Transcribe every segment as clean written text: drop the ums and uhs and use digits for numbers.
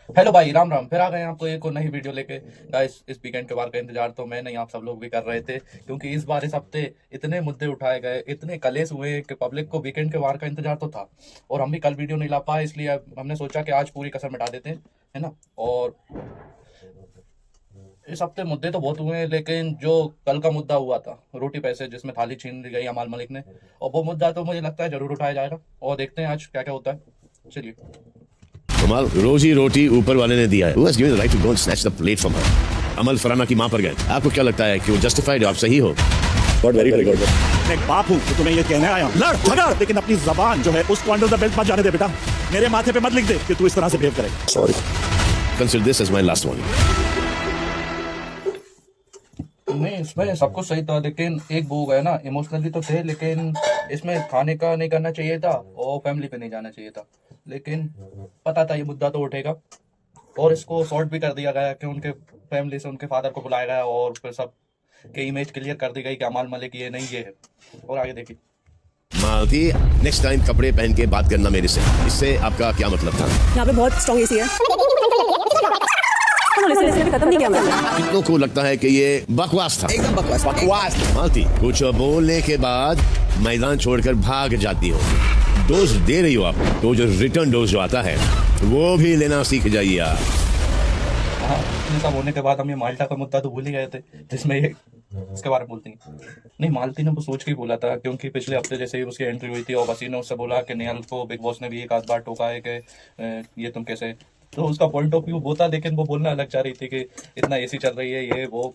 Hello भाई, राम राम। फिर आ गए आपको एक और नई वीडियो लेके। गाइस, इस वीकेंड के बार का इंतजार तो मैं नहीं, आप सब लोग भी कर रहे थे, क्योंकि इस बार इस हफ्ते इतने मुद्दे उठाए गए, इतने कलेश हुए कि पब्लिक को वीकेंड के बार का इंतजार तो था। और हम भी कल वीडियो नहीं ला पाए, इसलिए अब हमने सोचा कि आज पूरी कसर मिटा देते हैं, है ना। और इस हफ्ते मुद्दे तो बहुत हुए हैं, लेकिन जो कल का मुद्दा हुआ था, रोटी पैसे, जिसमें थाली छीन ली गई अमाल मलिक ने, और वो मुद्दा तो मुझे लगता है जरूर उठाया जाएगा। और देखते हैं आज क्या क्या होता है। चलिए। कमाल, रोजी रोटी ऊपर वाले ने दिया है। Who has given the right to go and snatch the plate from her? अमल फराना की मां पर गए। आपको क्या लगता है कि वो जस्टिफाइड है? आप सही हो? God very very good. मैं एक बाप हूँ तो तुम्हें ये कहने आया हूँ, लड़ झगड़, लेकिन अपनी जबान जो है उसको अंडर द बेल्ट मत जाने दे बेटा। मेरे माथे पे मत लिख दे कि तू इस तरह से बिहेव करेगा। Sorry. Consider this as my last warning. नहीं, इसमें सब कुछ सही था, लेकिन एक वो हो गया ना, इमोशनली तो थे, लेकिन इसमें खाने का नहीं करना चाहिए था और फैमिली पे नहीं जाना चाहिए था। लेकिन पता था ये मुद्दा तो उठेगा, और इसको सॉर्ट भी कर दिया गया कि उनके फैमिली से उनके फादर को बुलाया गया और फिर सब के इमेज क्लियर कर दी गई कि अमाल मलिक ये नहीं, ये है। और आगे देखिए। मालती, नेक्स्ट टाइम कपड़े पहन के बात करना मेरे से। इससे आपका क्या मतलब था? यहाँ पे बहुत स्ट्रॉन्ग एसी है। इसलिए खत्म नहीं किया मैंने। कितनों को लगता है कि ये बकवास था? एकदम बकवास बकवास। मालती, कुछ बोलने के बाद मैदान छोड़कर भाग जाती हो। डोज दे रही हो आप, तो जो रिटर्न डोज जो आता है वो भी लेना सीख जाइए आप। हाँ, इतने सब होने के बाद हम ये माल्टा का मुद्दा तो भूल ही गए थे, जिसमें ये इसके बारे में बोलती हैं। नहीं, मालती ने वो सोच के ही बोला था, क्योंकि पिछले हफ्ते जैसे ही उसकी एंट्री हुई थी और वसीम ने उससे बोला कि नेहल को बिग बॉस ने भी एक आध बार टोका है कि ये तुम कैसे, तो उसका पॉइंट ऑफ व्यू वो था, लेकिन वो बोलना अलग चाह रही थी कि इतना एसी चल रही है, ये वो।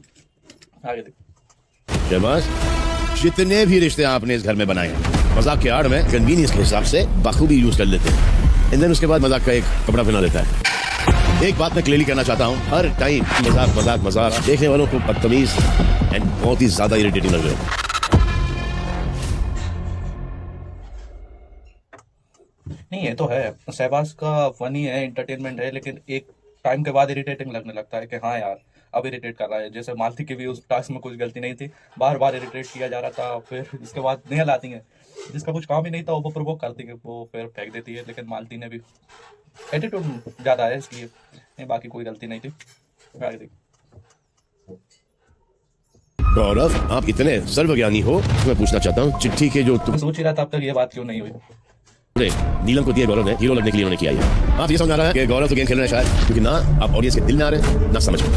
आगे देखो। शहबाज, जितने भी रिश्ते आपने इस घर में बनाए हैं, मजाक के आड़ में कन्वीनियंस के हिसाब से बखूबी यूज कर लेते हैं, एंड देन उसके बाद मजाक का एक कपड़ा पहना देता है। एक बात मैं क्लियरली कहना चाहता हूँ, हर टाइम मजाक मजाक मजाक, देखने वालों को बदतमीज एंड बहुत ही ज्यादा इरिटेटिंग लग रहे हैं। नहीं, ये तो है, शहबाज का फनी है, एंटरटेनमेंट है, लेकिन एक टाइम के बाद इरिटेटिंग लगने लगता है कि हाँ यार, अब इरिटेट कर रहा है। जैसे मालती की भी उस टास्क में कुछ गलती नहीं थी, बार बार इरिटेट किया जा रहा था। फिर इसके बाद नेहल आती है, जिसका कुछ काम ही नहीं था, वो प्रोवोक करती है, वो फिर फेंक देती है। लेकिन मालती ने भी एटीट्यूड ज़्यादा है, इसलिए नहीं, बाकी कोई गलती नहीं थी। आगे देखिए। गौरव, आप इतने सर्वज्ञानी हो, मैं पूछना चाहता हूँ, चिट्ठी के जो मैं सोच ही रहा था अब तक ये बात क्यों नहीं हुई। टुकड़े नीलम को दिए गौरव ने हीरो लगने के लिए उन्होंने किया है। आप ये समझ आ रहा है कि गौरव तो गेम खेल रहे हैं शायद, क्योंकि ना आप ऑडियंस के दिल में आ रहे हैं ना समझ में।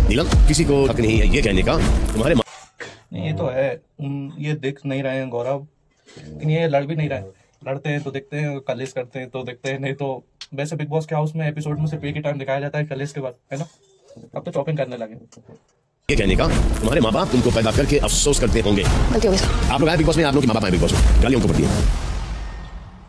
नीलम, किसी को हक नहीं है ये कहने का तुम्हारे नहीं, ये तो है, ये दिख नहीं रहे हैं गौरव, लेकिन ये लड़ भी नहीं रहे हैं। लड़ते हैं तो दिखते हैं, कलेश करते हैं तो दिखते हैं, नहीं तो वैसे बिग बॉस के हाउस में एपिसोड में सिर्फ एक ही टाइम दिखाया जाता है, कलेश के बाद, है ना। अब तो चॉपिंग करने लगे। ये कहने का तुम्हारे माँ बाप तुमको पैदा करके अफसोस करते होंगे। आप लोग आए बिग बॉस में, आप लोग की माँ बाप आए बिग बॉस में, गालियों को पड़ती है।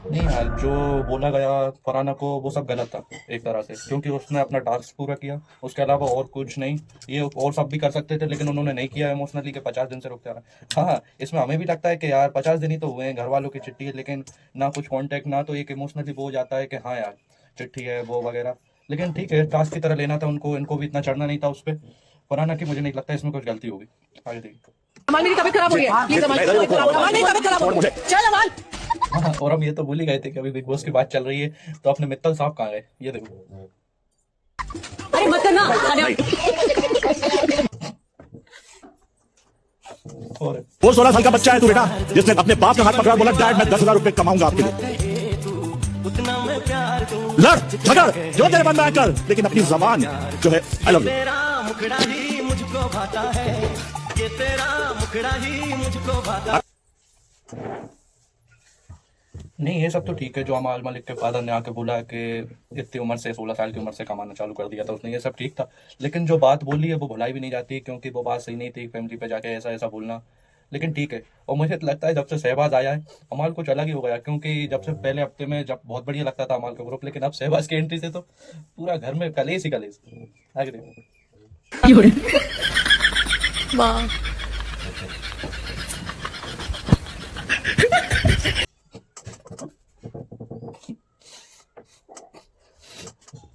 नहीं यार, जो बोला गया फरहाना को वो सब गलत था एक तरह से, क्योंकि उसने अपना टास्क पूरा किया, उसके अलावा और कुछ नहीं। ये और सब भी कर सकते थे, लेकिन उन्होंने नहीं किया इमोशनली के 50 दिन से रुक जा रहा है। हाँ, इसमें हमें भी लगता है कि यार 50 दिन ही तो हुए हैं, घर वालों की चिट्ठी है, लेकिन ना कुछ कांटेक्ट, ना तो एक इमोशनली वो हो जाता है कि हाँ यार चिट्ठी है वो वगैरह। लेकिन ठीक है, टास्क की तरह लेना था उनको, इनको भी इतना चढ़ना नहीं था उस पर। फरहाना की मुझे नहीं लगता इसमें कुछ गलती होगी। आगे देखिए। अमाल, मेरी तबीयत खराब हो रही है, प्लीज अमाल, अमाल मेरी तबीयत खराब हो रही है, चल अमाल। हाँ, और हम ये तो भूल ही गए थे कि अभी बिग बॉस की बात चल रही है, तो अपने मित्तल साहब कहाँ गए, ये देखो। अरे मत करना। और वो 16 साल का बच्चा है तू बेटा, जिसने अपने बाप का हाथ पकड़ा, बोला डैड मैं 10,000 रुपए कमाऊंगा आपके लिए। लड़ झगड़, जो तेरे मन में आए कर, लेकिन अपनी जबान जो है आई लव यू। मुखड़ा ही मुझको भाता है, ये तेरा मुखड़ा ही मुझको भाता। नहीं, ये सब तो ठीक है, जो अमाल मलिक के फादर ने आके बोला कि इतनी उम्र से, 16 साल की उम्र से कमाना चालू कर दिया था उसने, ये सब ठीक था। लेकिन जो बात बोली है वो भुलाई भी नहीं जाती, क्योंकि वो बात सही नहीं थी, फैमिली पे जाके ऐसा ऐसा बोलना। लेकिन ठीक है, और मुझे तो लगता है जब से शहबाज आया है, अमाल कुछ अलग ही हो गया, क्योंकि जब से पहले हफ्ते में जब बहुत बढ़िया लगता था अमाल का ग्रुप, लेकिन अब शहबाज की एंट्री से तो पूरा घर में कलेश ही कलेश। आगे देखो। वाह,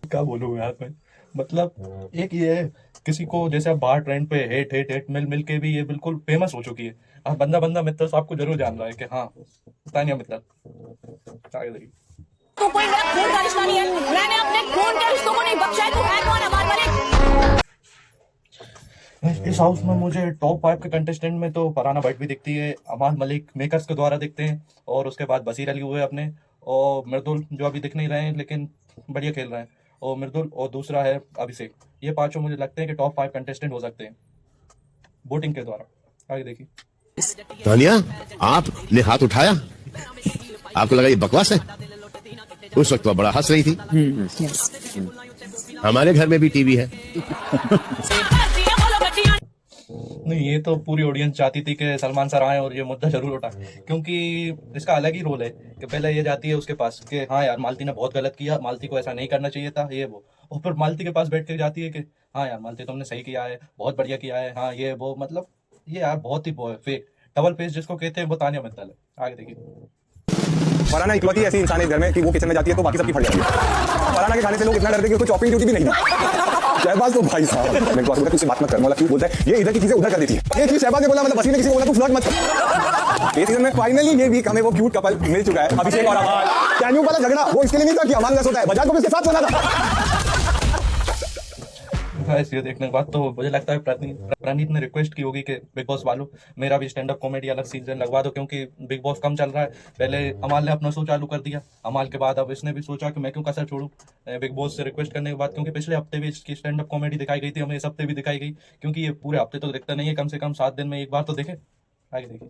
क्या बोलूँ यार मैं, मतलब एक ये है, किसी को जैसे अब बाहर ट्रेंड पे हेट हेट हेट मिल मिल के भी ये बिल्कुल फेमस हो चुकी है। अब बंदा बंदा मित्तल साहब को जरूर जान रहा है कि हाँ तानिया मित्तल। आगे देखिए। तो कोई मेरा खून का रिश्ता नहीं है, मैंने अपने खून के रिश्तों को नहीं बख्शा है। तू है कौन अमान मलिक? इस हाउस में मुझे टॉप 5 के कंटेस्टेंट में तो फरहाना भट्ट भी दिखती है, अमान मलिक मेकर्स के द्वारा दिखते हैं, और उसके बाद बसीर अली हुए अपने, और मृदुल जो अभी दिख नहीं रहे हैं लेकिन बढ़िया खेल रहे हैं, और मृदुल, और दूसरा है अभिषेक। ये पांचों मुझे लगते हैं कि टॉप 5 कंटेस्टेंट हो सकते हैं वोटिंग के द्वारा। आगे देखिए। तानिया, आपने हाथ उठाया, आपको लगा ये बकवास है? उस वक्त तो आप बड़ा हंस रही थी। हमारे घर में भी टीवी है। नहीं, ये तो पूरी ऑडियंस चाहती थी कि सलमान सर आए और ये मुद्दा जरूर उठा, क्योंकि इसका अलग ही रोल है कि पहले ये जाती है उसके पास कि हाँ यार मालती ने बहुत गलत किया, मालती को ऐसा नहीं करना चाहिए था, ये वो, और फिर मालती के पास बैठ के जाती है कि हाँ यार मालती तुमने सही किया है, बहुत बढ़िया किया है, हाँ ये वो, मतलब ये यार बहुत ही फेक डबल फेस जिसको कहते हैं वो तानिया मित्तल है। आगे देखिए। फरहाना इकलौती ऐसी इंसान है घर में कि वो किचन में जाती है तो बाकी सबकी फट जाती है। फरहाना के खाने से लोग इतना डरते कि उसको चॉपिंग ड्यूटी भी नहीं है। शहबाज तो भाई साहब, मैंने तो बोला तुझसे बात मत कर, बोला क्यों बोलता है ये इधर की चीजें उधर कर देती है। ये चीज शहबाज ने बोला, मतलब वसीम ने किसी को बोला तू फ्लर्ट मत कर। इस सीजन में फाइनली ये वीक हमें वो क्यूट कपल मिल चुका है, अभिषेक और अमान। कैन्यू वाला झगड़ा वो इसके लिए नहीं था कि अमान लेस होता है, बजाज को भी इसके साथ होना था। ये देखने के बाद तो मुझे लगता है प्रणीत ने रिक्वेस्ट की होगी कि बिग बॉस वालों मेरा भी स्टैंड अप कॉमेडी अलग सीजन लगवा दो, क्योंकि बिग बॉस कम चल रहा है। पहले अमाल ने अपना शो चालू कर दिया, अमाल के बाद अब इसने भी सोचा कि मैं क्यों कसर छोड़ूं बिग बॉस से रिक्वेस्ट करने के बाद, क्योंकि पिछले हफ्ते भी इसकी स्टैंड अप कॉमेडी दिखाई गई थी, हमें इस हफ्ते भी दिखाई गई, क्योंकि ये पूरे हफ्ते तो दिखता नहीं है, कम से कम 7 दिन में एक बार तो देखे। आगे देखिए।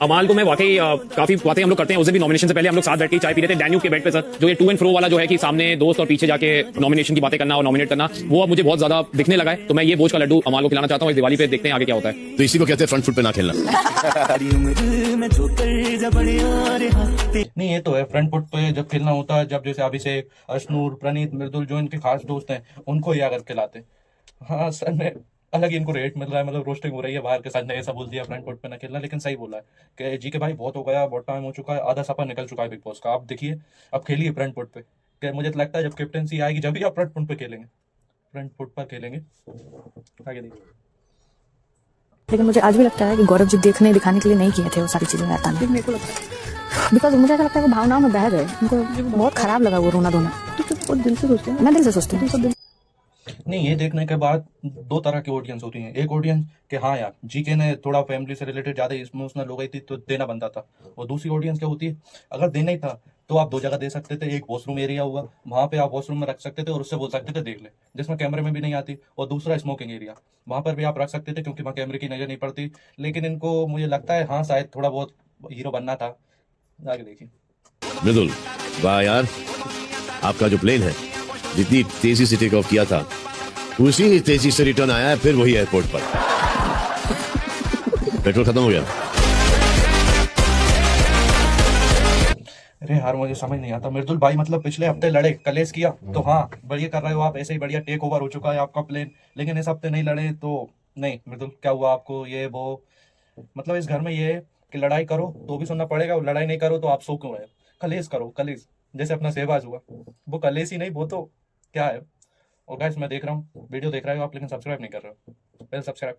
अमाल को मैं वाकई काफी बातें हम लोग करते हैं, उसे भी नॉमिनेशन से पहले हम लोग साथ बैठ के चाय पी रहे थे डैन्यूब के बेड पे सर, जो ये टू एंड फ्रो वाला जो है कि सामने दोस्त और पीछे जाके नॉमिनेशन की बातें करना और नॉमिनेट करना, वो अब मुझे बहुत ज्यादा दिखने लगा है। तो मैं ये बोझ का लड्डू अमाल को खिलाना चाहता हूँ इस दिवाली पे, देखते हैं आगे क्या होता है। तो इसी को कहते हैं फ्रंट फुट पे ना खेलना। नहीं, ये तो है फ्रंट फुट पे जब खेलना होता है, जब जैसे अभिषेक, अशनूर, प्रणीत, मृदुल जो इनके खास दोस्त हैं उनको ही आकर खिलाते। हाँ सर ने अलग ही इनको रेट मिल रहा है, मतलब रोस्टिंग हो रही है बाहर के साथ, ने ऐसा बोल दिया फ्रंट फुट पे ना खेलना, लेकिन सही बोला है कि जी के भाई बहुत हो गया, बहुत टाइम हो चुका है, आधा सफर निकल चुका है बिग बॉस का, आप देखिए अब खेलिए फ्रंट फुट पे। कि मुझे तो लगता है जब कैप्टनसी आएगी जब भी आप फ्रंट फुट पे खेलेंगे, फ्रंट फुट पर खेलेंगे। आगे देखिए। लेकिन मुझे आज भी लगता है कि गौरव जी देखने दिखाने के लिए नहीं किए थे वो सारी चीजें रहता नहीं, मेरे को लगता है बिकॉज मुझे ऐसा लगता है वो भावनाओं में बह गए, उनको बहुत खराब लगा वो रोना धोना। तो दिल से सोचते हैं, मैं दिल से सोचती हूँ। नहीं, ये देखने के बाद 2 तरह की ऑडियंस होती है। एक ऑडियंस कि हाँ यार जीके ने थोड़ा फैमिली से रिलेटेड ज्यादा इमोशनल हो गई थी तो देना बनता था, और दूसरी ऑडियंस क्या होती है, अगर देना ही था तो आप 2 जगह दे सकते थे, एक वॉशरूम एरिया हुआ वहां पे आप वॉशरूम में रख सकते थे और उससे बोल सकते थे देख ले, जिसमें कैमरे में भी नहीं आती, और दूसरा स्मोकिंग एरिया वहां पर भी आप रख सकते थे क्योंकि वहाँ कैमरे की नजर नहीं पड़ती। लेकिन इनको मुझे लगता है हाँ शायद थोड़ा बहुत हीरो बनना था। आगे देखिए। मृदुल, वाह यार, आपका जो प्लेन है जितनी तेजी से टेक ऑफ किया था उसी ही तेजी से रिटर्न आया है, फिर वही एयरपोर्ट पर। पेट्रोल खत्म हो गया। अरे यार मुझे समझ नहीं आता मृदुल भाई, मतलब पिछले हफ्ते लड़े, कलेश किया तो हाँ बढ़िया कर रहे हो आप, ऐसे ही बढ़िया टेक ओवर हो चुका है आपका प्लेन, लेकिन इस हफ्ते नहीं लड़े तो नहीं। मृदुल क्या हुआ आपको, ये वो, मतलब इस घर में ये है कि लड़ाई करो तो भी सुनना पड़ेगा, और लड़ाई नहीं करो तो आप सो क्यों रहे, कलेश करो, कलेश जैसे अपना शहबाज हुआ, वो कलेश ही नहीं, वो तो क्या है। और गाइस मैं देख रहा हूँ वीडियो देख रहे हो आप लेकिन सब्सक्राइब नहीं कर रहे हो, पहले सब्सक्राइब।